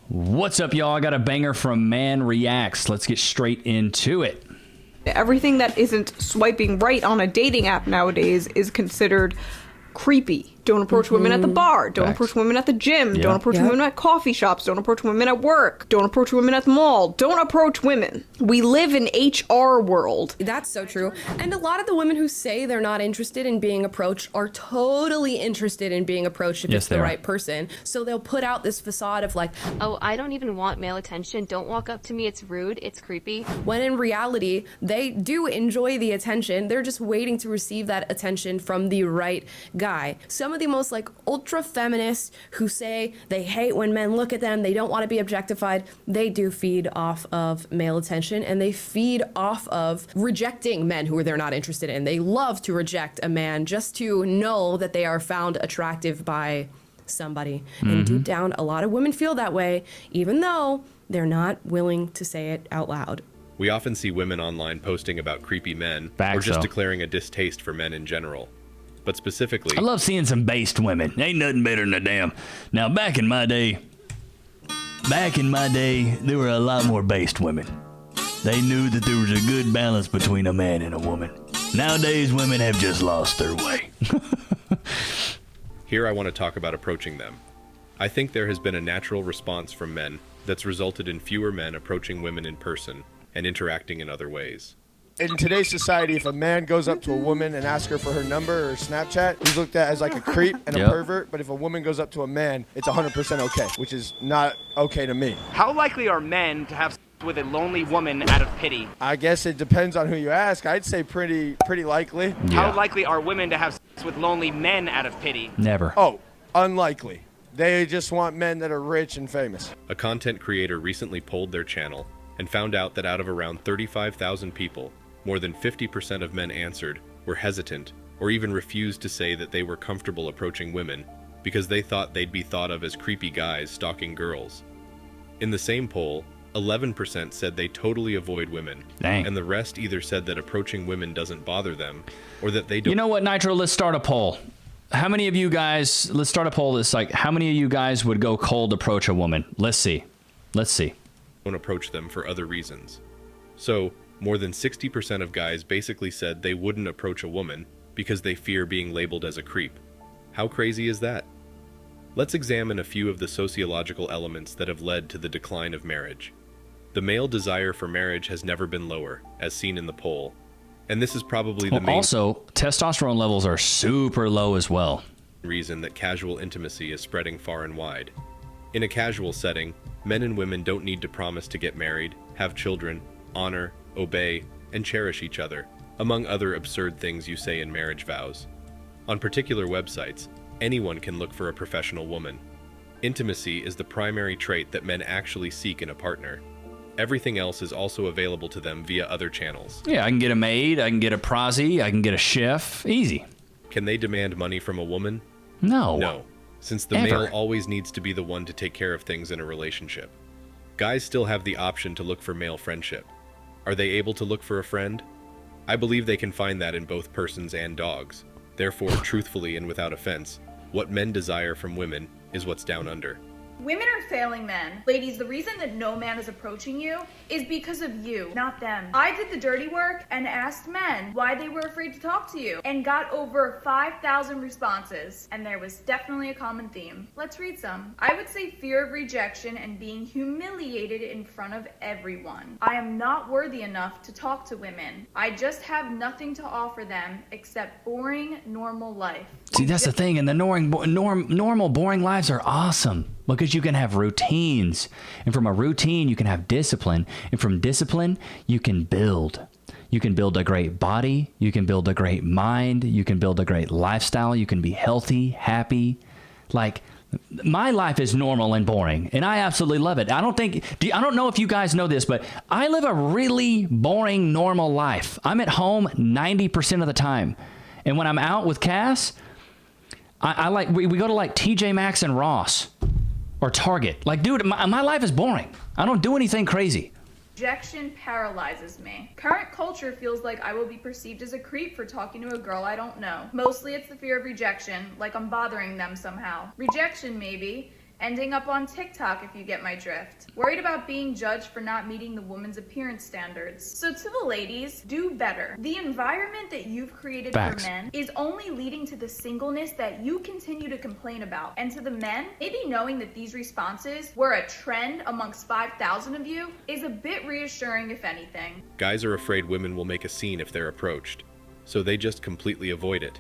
What's up, y'all? I got a banger from Man Reacts. Let's get straight into it. Everything that isn't swiping right on a dating app nowadays is considered creepy. Don't approach women at the bar. Don't approach women at the gym. Don't approach women at coffee shops. Don't approach women at work. Don't approach women at the mall. Don't approach women. We live in HR world. That's so true. And a lot of the women who say they're not interested in being approached are totally interested in being approached if it's the right person. So they'll put out this facade of like, oh, I don't even want male attention. Don't walk up to me. It's rude. It's creepy. When in reality, they do enjoy the attention. They're just waiting to receive that attention from the right guy. Some of the most like ultra feminists who say they hate when men look at them, they don't want to be objectified, they do feed off of male attention, and they feed off of rejecting men who they're not interested in. They love to reject a man just to know that they are found attractive by somebody. And deep down, a lot of women feel that way, even though they're not willing to say it out loud. We often see women online posting about creepy men or just declaring a distaste for men in general. But specifically, I love seeing some based women. Ain't nothing better than a damn. Now, back in my day, there were a lot more based women. They knew that there was a good balance between a man and a woman. Nowadays, women have just lost their way. Here I want to talk about approaching them. I think there has been a natural response from men that's resulted in fewer men approaching women in person and interacting in other ways. In today's society, if a man goes up to a woman and asks her for her number or Snapchat, he's looked at as like a creep and a pervert. But if a woman goes up to a man, it's 100% okay, which is not okay to me. How likely are men to have sex with a lonely woman out of pity? I guess it depends on who you ask. I'd say pretty likely. How likely are women to have sex with lonely men out of pity? Never. Oh, unlikely. They just want men that are rich and famous. A content creator recently polled their channel and found out that out of around 35,000 people, more than 50% of men answered were hesitant or even refused to say that they were comfortable approaching women because they thought they'd be thought of as creepy guys stalking girls. In the same poll, 11% said they totally avoid women, and the rest either said that approaching women doesn't bother them or that they don't. You know what, Nitro? Let's start a poll. How many of you guys, let's start a poll that's like, how many of you guys would go cold approach a woman? Let's see. Don't approach them for other reasons. So, more than 60% of guys basically said they wouldn't approach a woman because they fear being labeled as a creep. How crazy is that? Let's examine a few of the sociological elements that have led to the decline of marriage. The male desire for marriage has never been lower, as seen in the poll. And this is probably the main also, testosterone levels are super low as well. reason that casual intimacy is spreading far and wide. In a casual setting, men and women don't need to promise to get married, have children, honor, obey, and cherish each other, among other absurd things you say in marriage vows. On particular websites, anyone can look for a professional woman. Intimacy is the primary trait that men actually seek in a partner. Everything else is also available to them via other channels. Yeah, I can get a maid, I can get a prosy, I can get a chef. Easy. Can they demand money from a woman? No. No, since the male always needs to be the one to take care of things in a relationship. Guys still have the option to look for male friendship. Are they able to look for a friend? I believe they can find that in both persons and dogs. Therefore, truthfully and without offense, what men desire from women is what's down under. Women are failing men. Ladies, the reason that no man is approaching you is because of you, not them. I did the dirty work and asked men why they were afraid to talk to you and got over 5,000 responses, and there was definitely a common theme. Let's read some. I would say fear of rejection and being humiliated in front of everyone. I am not worthy enough to talk to women. I just have nothing to offer them except boring, normal life. See, that's the thing, and the normal, boring lives are awesome. Because you can have routines, and from a routine you can have discipline, and from discipline you can build. You can build a great body, you can build a great mind, you can build a great lifestyle, you can be healthy, happy. Like, my life is normal and boring, and I absolutely love it. I don't know if you guys know this, but I live a really boring, normal life. I'm at home 90% of the time, and when I'm out with Cass, we go to like TJ Maxx and Ross. Or Target. Like, dude, my life is boring. I don't do anything crazy. Rejection paralyzes me. Current culture feels like I will be perceived as a creep for talking to a girl I don't know. Mostly it's the fear of rejection, like I'm bothering them somehow. Rejection maybe, ending up on TikTok if you get my drift. Worried about being judged for not meeting the woman's appearance standards. So to the ladies, do better. The environment that you've created Facts. for men is only leading to the singleness that you continue to complain about. And to the men, maybe knowing that these responses were a trend amongst 5,000 of you is a bit reassuring, if anything. Guys are afraid women will make a scene if they're approached, so they just completely avoid it.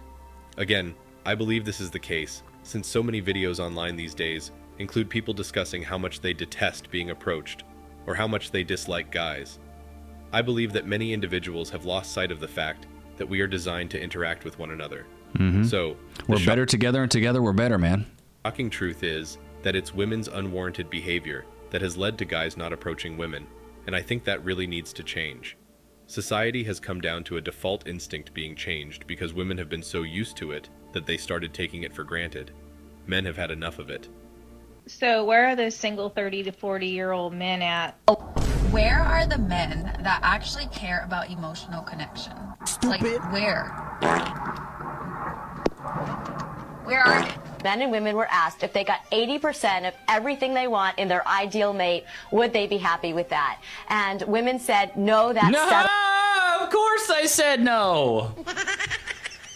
Again, I believe this is the case, since so many videos online these days include people discussing how much they detest being approached, or how much they dislike guys. I believe that many individuals have lost sight of the fact that we are designed to interact with one another. So, We're better together, and together we're better, man. shocking truth is that it's women's unwarranted behavior that has led to guys not approaching women, and I think that really needs to change. Society has come down to a default instinct being changed because women have been so used to it that they started taking it for granted. Men have had enough of it. So where are those single 30 to 40-year-old men at? Where are the men that actually care about emotional connection? Stupid. Like, where? Where are they? Men and women were asked if they got 80% of everything they want in their ideal mate, would they be happy with that? And women said, no, that's No, of course I said no.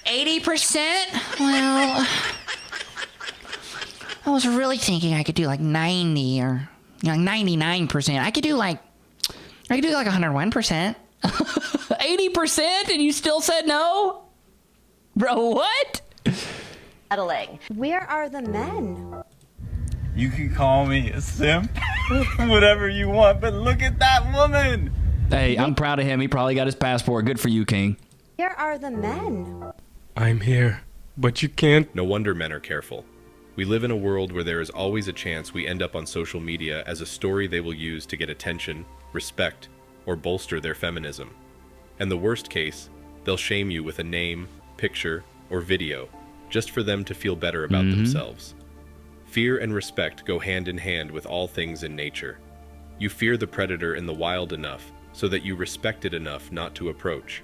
80%? Well, I was really thinking I could do like 90 or 99%. I could do like 101%. 80% and you still said no? Bro, what? settling. Where are the men? You can call me a simp, whatever you want, but look at that woman. Hey, I'm proud of him. He probably got his passport. Good for you, King. Where are the men? I'm here, but you can't. No wonder men are careful. We live in a world where there is always a chance we end up on social media as a story they will use to get attention, respect, or bolster their feminism. And the worst case, they'll shame you with a name, picture, or video, just for them to feel better about themselves. Fear and respect go hand in hand with all things in nature. You fear the predator in the wild enough so that you respect it enough not to approach.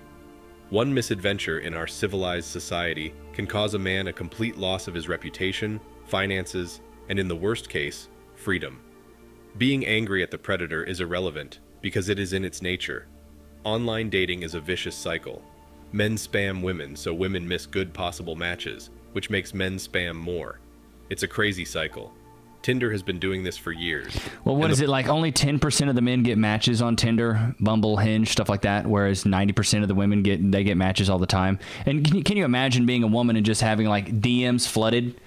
One misadventure in our civilized society can cause a man a complete loss of his reputation, finances, and in the worst case, freedom. Being angry at the predator is irrelevant because it is in its nature. Online dating is a vicious cycle. Men spam women so women miss good possible matches, which makes men spam more. It's a crazy cycle. Tinder has been doing this for years. Well, what is it like? Only 10% of the men get matches on Tinder, Bumble, Hinge, stuff like that, whereas 90% of the women get matches all the time. And can you imagine being a woman and just having like DMs flooded,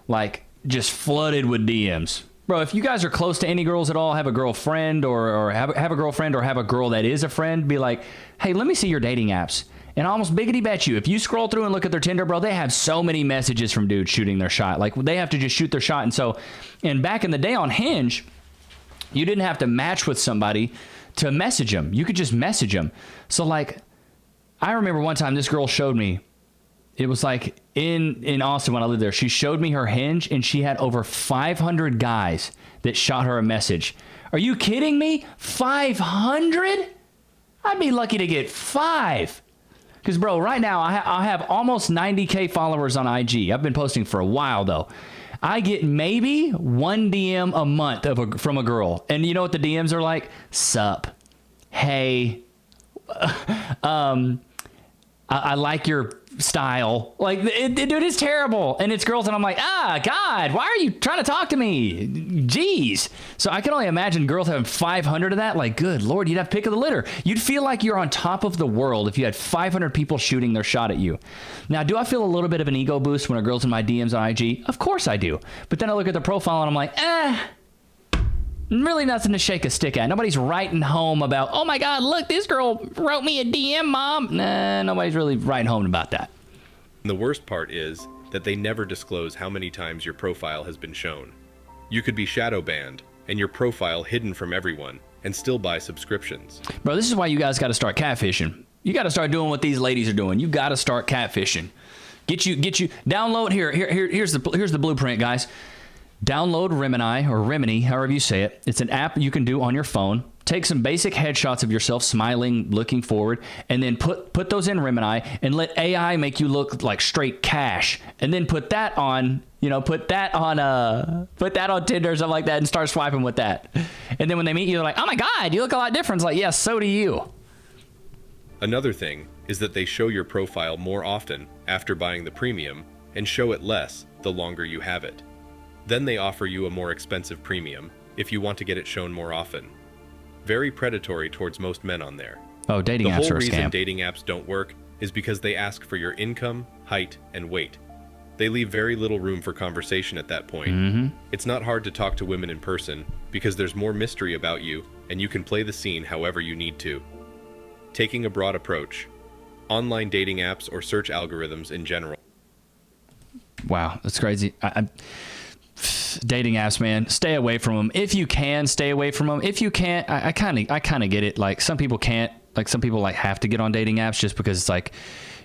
like just flooded with DMs? Bro, if you guys are close to any girls at all, have a girlfriend or have a girlfriend or have a girl that is a friend, be like, hey, let me see your dating apps. And I almost biggity bet you, if you scroll through and look at their Tinder, bro, they have so many messages from dudes shooting their shot. Like, they have to just shoot their shot. And back in the day on Hinge, you didn't have to match with somebody to message them. You could just message them. So, like, I remember one time this girl showed me, it was like in Austin when I lived there, she showed me her Hinge, and she had over 500 guys that shot her a message. Are you kidding me? 500? I'd be lucky to get 5. Because, bro, right now, I have almost 90K followers on IG. I've been posting for a while, though. I get maybe 1 DM a month from a girl. And you know what the DMs are like? Sup. Hey. I like your style. Like, dude, it's terrible. And it's girls, and I'm like, God, why are you trying to talk to me? Jeez. So I can only imagine girls having 500 of that. Like, good Lord, you'd have pick of the litter. You'd feel like you're on top of the world if you had 500 people shooting their shot at you. Now, do I feel a little bit of an ego boost when a girl's in my DMs on IG? Of course I do. But then I look at the profile, and I'm like, really nothing to shake a stick at. Nobody's writing home about, oh my God, look, this girl wrote me a DM, Mom. Nah, nobody's really writing home about that. And the worst part is that they never disclose how many times your profile has been shown. You could be shadow banned and your profile hidden from everyone and still buy subscriptions. Bro, this is why you guys got to start catfishing. You got to start doing what these ladies are doing. You got to start catfishing. Get you download here's the blueprint, guys. Download Rimini, however you say it. It's an app you can do on your phone. Take some basic headshots of yourself smiling, looking forward, and then put those in Rimini and let AI make you look like straight cash. And then put that on You know, put that on Tinder or something like that and start swiping with that. And then when they meet you, they're like, oh my God, you look a lot different. It's like, yes, so do you. Another thing is that they show your profile more often after buying the premium and show it less the longer you have it. Then they offer you a more expensive premium if you want to get it shown more often. Very predatory towards most men on there. Oh, dating apps are a scam. The whole reason dating apps don't work is because they ask for your income, height, and weight. They leave very little room for conversation at that point. Mm-hmm. It's not hard to talk to women in person because there's more mystery about you and you can play the scene however you need to. Taking a broad approach, online dating apps or search algorithms in general. Wow, that's crazy. Dating apps, man, stay away from them. If you can, stay away from them. If you can't, I kind of get it. Like some people can't. Like some people like have to get on dating apps just because it's like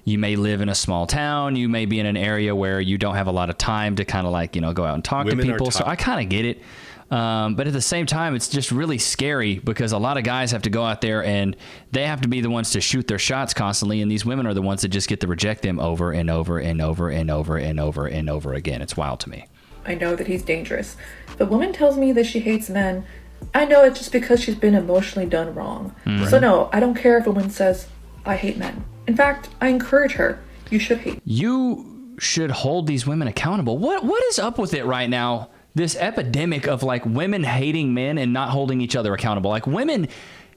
you may live in a small town, you may be in an area where you don't have a lot of time to kind of like, you know, go out and talk to people. So I kind of get it. But at the same time, it's just really scary because a lot of guys have to go out there and they have to be the ones to shoot their shots constantly. And these women are the ones that just get to reject them over and over and over and over and over and over again. It's wild to me. I know that he's dangerous. If a woman tells me that she hates men, I know it's just because she's been emotionally done wrong. Mm-hmm. So no, I don't care if a woman says, I hate men. In fact, I encourage her. You should hate. You should hold these women accountable. What is up with it right now? This epidemic of like women hating men and not holding each other accountable. Like women,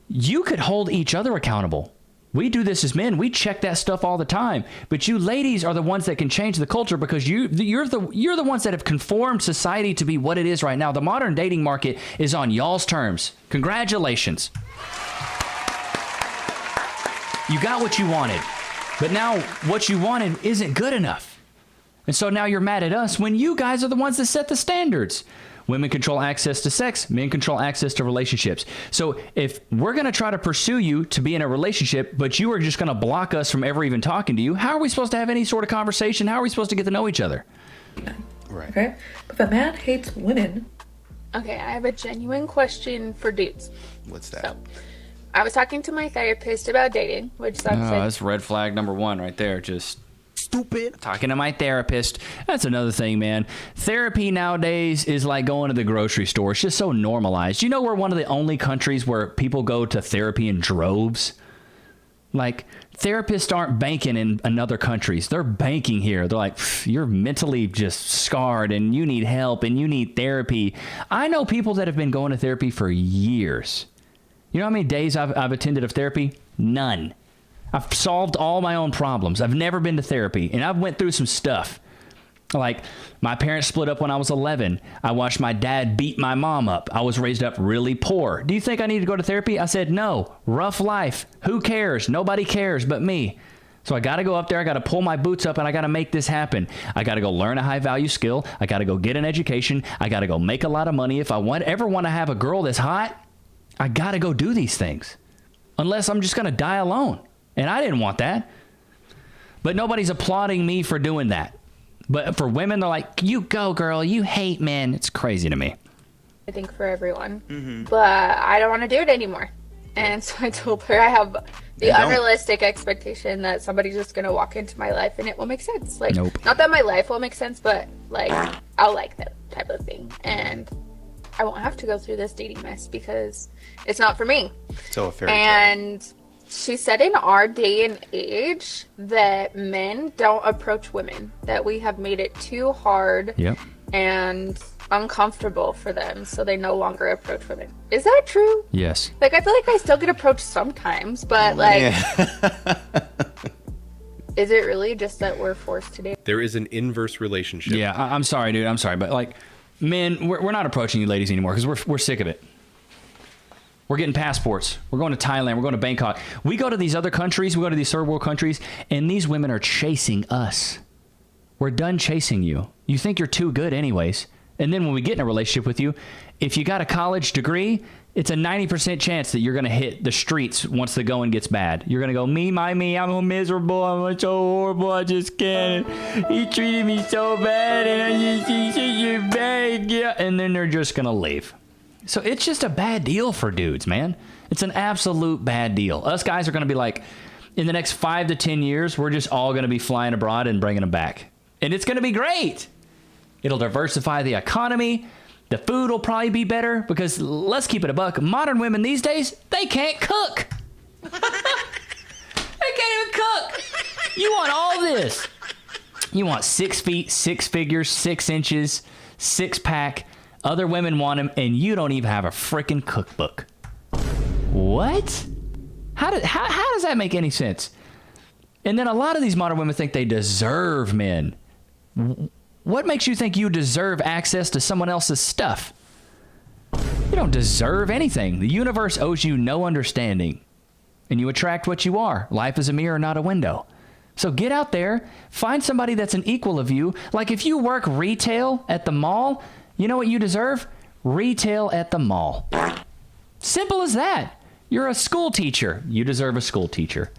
you could hold each other accountable. We do this as men. We check that stuff all the time. But you ladies are the ones that can change the culture because you're the ones that have conformed society to be what it is right now. The modern dating market is on y'all's terms. Congratulations. You got what you wanted. But now what you wanted isn't good enough. And so now you're mad at us when you guys are the ones that set the standards. Women control access to sex. Men control access to relationships. So if we're going to try to pursue you to be in a relationship, but you are just going to block us from ever even talking to you, how are we supposed to have any sort of conversation? How are we supposed to get to know each other? Right. Okay? But if a man hates women... Okay, I have a genuine question for dudes. What's that? So, I was talking to my therapist about dating, which sucks. That's red flag number one right there. Just... stupid. Talking to my therapist. That's another thing, man. Therapy nowadays is like going to the grocery store. It's just so normalized. You know, we're one of the only countries where people go to therapy in droves. Like, therapists aren't banking in other countries. They're banking here. They're like, you're mentally just scarred and you need help and you need therapy. I know people that have been going to therapy for years. You know how many days I've attended of therapy? None. I've solved all my own problems. I've never been to therapy, and I've went through some stuff. Like, my parents split up when I was 11. I watched my dad beat my mom up. I was raised up really poor. Do you think I need to go to therapy? I said, no. Rough life. Who cares? Nobody cares but me. So I got to go up there. I got to pull my boots up, and I got to make this happen. I got to go learn a high-value skill. I got to go get an education. I got to go make a lot of money. If I ever want to have a girl that's hot, I got to go do these things. Unless I'm just going to die alone. And I didn't want that. But nobody's applauding me for doing that. But for women, they're like, you go, girl. You hate men. It's crazy to me. I think for everyone. Mm-hmm. But I don't want to do it anymore. And so I told her I have the unrealistic expectation that somebody's just going to walk into my life and it will make sense. Like, nope. Not that my life will make sense, but like, I'll like that type of thing. And I won't have to go through this dating mess because it's not for me. So a fairy tale. And she said in our day and age that men don't approach women, that we have made it too hard and uncomfortable for them, so they no longer approach women. Is that true? Yes. Like, I feel like I still get approached sometimes, but like, is it really just that we're forced to date? There is an inverse relationship. Yeah, I'm sorry, dude. I'm sorry. But like, men, we're not approaching you ladies anymore because we're sick of it. We're getting passports. We're going to Thailand. We're going to Bangkok. We go to these other countries. We go to these third world countries, and these women are chasing us. We're done chasing you. You think you're too good anyways. And then when we get in a relationship with you, if you got a college degree, it's a 90% chance that you're going to hit the streets once the going gets bad. You're going to go, me, I'm miserable. I'm so horrible. I just can't. He treated me so bad, and I just, he's such a bad. Yeah. And then they're just going to leave. So it's just a bad deal for dudes, man. It's an absolute bad deal. Us guys are going to be like, in the next 5 to 10 years, we're just all going to be flying abroad and bringing them back. And it's going to be great. It'll diversify the economy. The food will probably be better because, let's keep it a buck, modern women these days, they can't cook. They can't even cook. You want all this. You want 6 feet, 6 figures, 6 inches, 6-pack. Other women want them, and you don't even have a freaking cookbook. What? How does that make any sense? And then a lot of these modern women think they deserve men. What makes you think you deserve access to someone else's stuff? You don't deserve anything. The universe owes you no understanding. And you attract what you are. Life is a mirror, not a window. So get out there, find somebody that's an equal of you. Like if you work retail at the mall, you know what you deserve? Retail at the mall. Simple as that. You're a school teacher. You deserve a school teacher.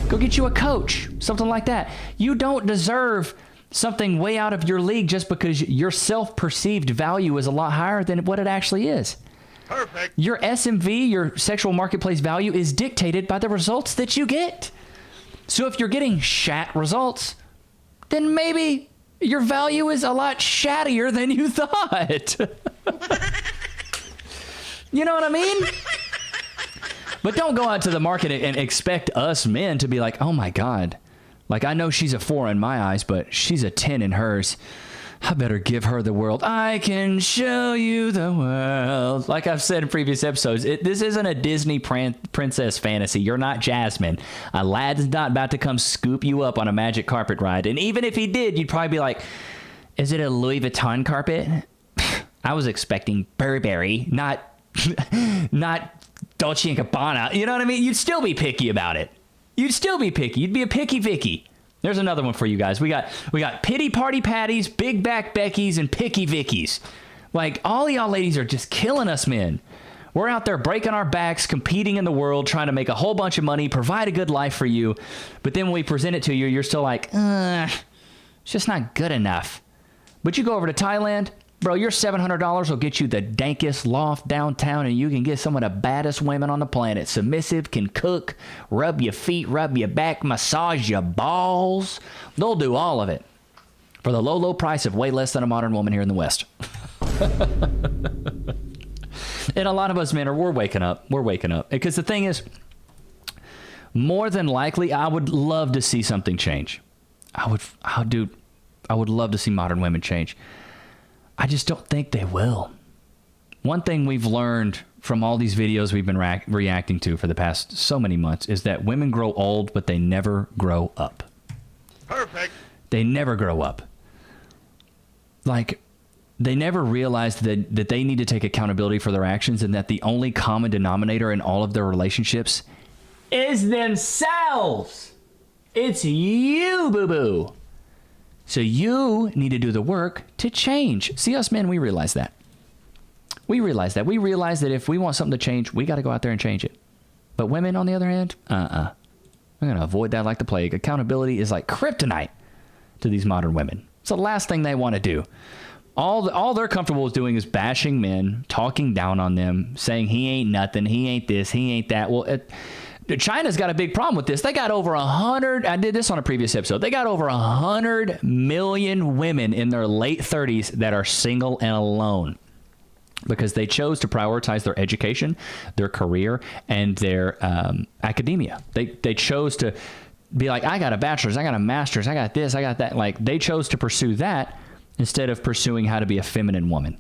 Go get you a coach, something like that. You don't deserve something way out of your league just because your self-perceived value is a lot higher than what it actually is. Perfect. Your SMV, your sexual marketplace value, is dictated by the results that you get. So if you're getting shat results, then maybe your value is a lot shattier than you thought. You know what I mean? But don't go out to the market and expect us men to be like, oh my God. Like, I know she's a 4 in my eyes, but she's a 10 in hers. I better give her the world. I can show you the world. Like I've said in previous episodes, this isn't a Disney princess fantasy. You're not Jasmine. Aladdin's not about to come scoop you up on a magic carpet ride. And even if he did, you'd probably be like, is it a Louis Vuitton carpet? I was expecting Burberry, not Dolce & Gabbana. You know what I mean? You'd still be picky about it. You'd still be picky. You'd be a picky Vicky. There's another one for you guys. We got pity party patties, big back Beckys, and picky Vickies. Like, all of y'all ladies are just killing us men. We're out there breaking our backs, competing in the world, trying to make a whole bunch of money, provide a good life for you. But then when we present it to you, you're still like, it's just not good enough. But you go over to Thailand, bro, your $700 will get you the dankest loft downtown, and you can get some of the baddest women on the planet. Submissive, can cook, rub your feet, rub your back, massage your balls. They'll do all of it for the low, low price of way less than a modern woman here in the West. And a lot of us men we're waking up. We're waking up. Because the thing is, more than likely, I would love to see something change. I would love to see modern women change. I just don't think they will. One thing we've learned from all these videos we've been reacting to for the past so many months is that women grow old, but they never grow up. Perfect. They never grow up. Like, they never realize that they need to take accountability for their actions, and that the only common denominator in all of their relationships is themselves. It's you, boo-boo. So you need to do the work to change. See, us men, we realize that. We realize that. We realize that if we want something to change, we got to go out there and change it. But women, on the other hand, I'm going to avoid that like the plague. Accountability is like kryptonite to these modern women. It's the last thing they want to do. All they're comfortable with doing is bashing men, talking down on them, saying he ain't nothing, he ain't this, he ain't that. Well, China's got a big problem with this. They got over 100, I did this on a previous episode, they got over 100 million women in their late 30s that are single and alone because they chose to prioritize their education, their career, and their academia. They chose to be like, I got a bachelor's, I got a master's, I got this, I got that. Like, they chose to pursue that instead of pursuing how to be a feminine woman.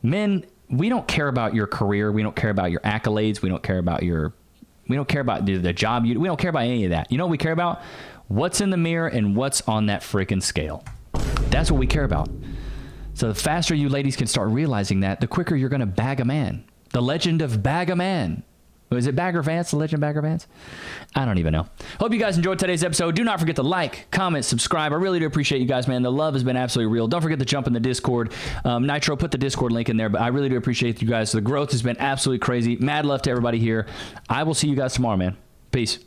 Men, we don't care about your career. We don't care about your accolades. We don't care about the job we don't care about any of that. You know what we care about? What's in the mirror and what's on that freaking scale. That's what we care about. So the faster you ladies can start realizing that, the quicker you're going to bag a man. The legend of Bag a Man. Is it Bagger Vance? The legend of Bagger Vance? I don't even know. Hope you guys enjoyed today's episode. Do not forget to like, comment, subscribe. I really do appreciate you guys, man. The love has been absolutely real. Don't forget to jump in the Discord. Nitro, put the Discord link in there. But I really do appreciate you guys. The growth has been absolutely crazy. Mad love to everybody here. I will see you guys tomorrow, man. Peace.